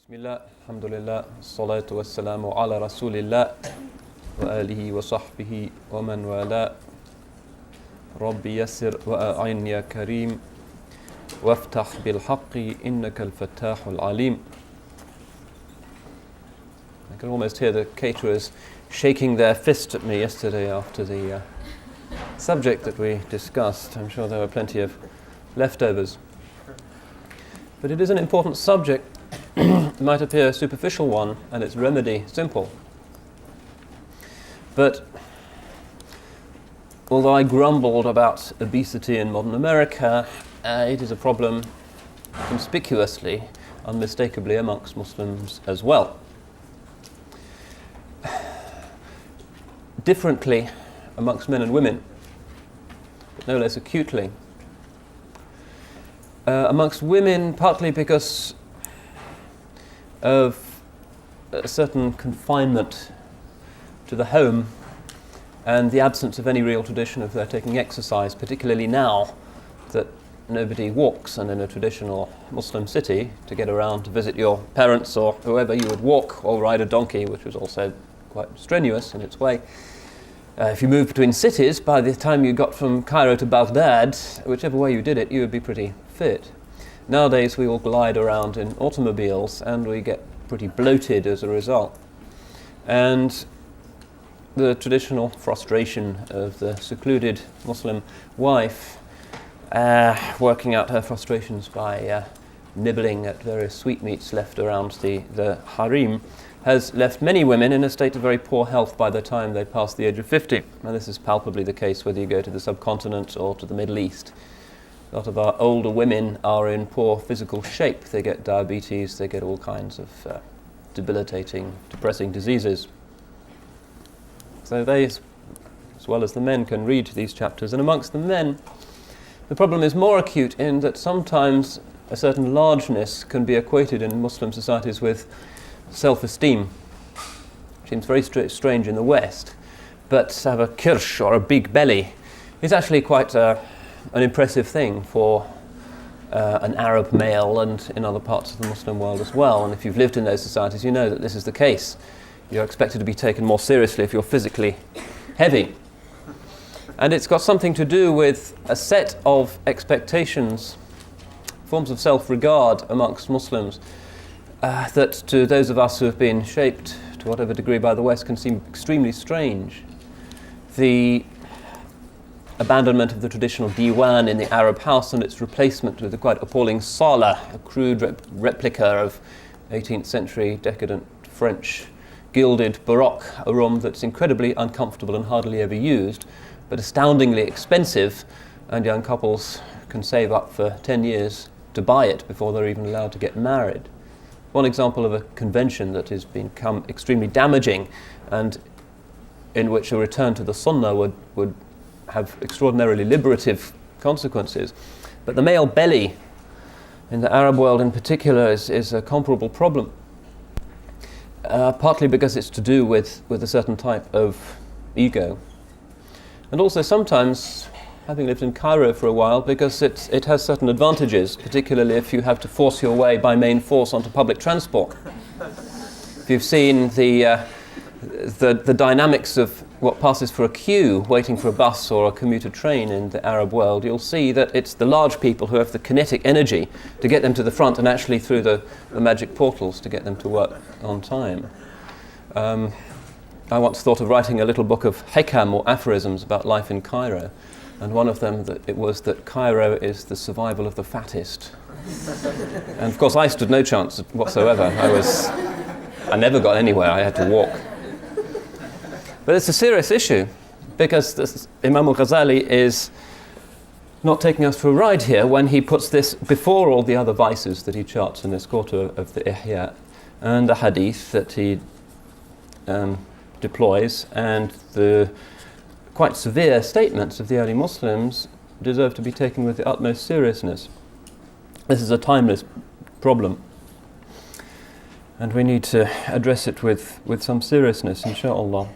Bismillah, alhamdulillah, salatu wassalamu ala rasulillah wa alihi wa sahbihi wa man wala. Rabbi yassir wa a'in ya kareem waftah bil haqqi innaka al-fattahul alim. I can almost hear the caterers shaking their fist at me yesterday after the subject that we discussed. I'm sure there were plenty of leftovers. But it is an important subject. It might appear a superficial one and its remedy simple. But although I grumbled about obesity in modern America, it is a problem conspicuously, unmistakably amongst Muslims as well. Differently amongst men and women, but no less acutely. Amongst women, partly because of a certain confinement to the home and the absence of any real tradition of their taking exercise, particularly now that nobody walks, and in a traditional Muslim city, to get around to visit your parents or whoever, you would walk or ride a donkey, which was also quite strenuous in its way. If you moved between cities, by the time you got from Cairo to Baghdad, whichever way you did it, you would be pretty fit. Nowadays we all glide around in automobiles and we get pretty bloated as a result. And the traditional frustration of the secluded Muslim wife, working out her frustrations by nibbling at various sweetmeats left around the harem, has left many women in a state of very poor health by the time they pass the age of 50. And this is palpably the case whether you go to the subcontinent or to the Middle East. A lot of our older women are in poor physical shape. They get diabetes, they get all kinds of debilitating, depressing diseases. So they, as well as the men, can read these chapters. And amongst the men, the problem is more acute in that sometimes a certain largeness can be equated in Muslim societies with self-esteem. Seems very strange in the West, but to have a kirsch or a big belly is actually quite an impressive thing for an Arab male, and in other parts of the Muslim world as well. And if you've lived in those societies, you know that this is the case. You're expected to be taken more seriously if you're physically heavy. And it's got something to do with a set of expectations, forms of self-regard amongst Muslims, that to those of us who have been shaped to whatever degree by the West can seem extremely strange. The abandonment of the traditional diwan in the Arab house and its replacement with the quite appalling sala, a crude replica of 18th century decadent French gilded Baroque, a room that's incredibly uncomfortable and hardly ever used, but astoundingly expensive, and young couples can save up for 10 years to buy it before they're even allowed to get married. One example of a convention that has become extremely damaging and in which a return to the Sunnah would have extraordinarily liberative consequences. But the male belly in the Arab world in particular is a comparable problem, partly because it's to do with a certain type of ego, and also sometimes, having lived in Cairo for a while, because it has certain advantages, particularly if you have to force your way by main force onto public transport. If you've seen the dynamics of what passes for a queue waiting for a bus or a commuter train in the Arab world, you'll see that it's the large people who have the kinetic energy to get them to the front and actually through the magic portals to get them to work on time. I once thought of writing a little book of Hakim or aphorisms about life in Cairo, and one of them was that Cairo is the survival of the fattest. And of course I stood no chance whatsoever. I never got anywhere, I had to walk. But it's a serious issue, because Imam al-Ghazali is not taking us for a ride here when he puts this before all the other vices that he charts in this quarter of the Ihya, and the hadith that he deploys, and the quite severe statements of the early Muslims deserve to be taken with the utmost seriousness. This is a timeless problem, and we need to address it with some seriousness, inshaAllah.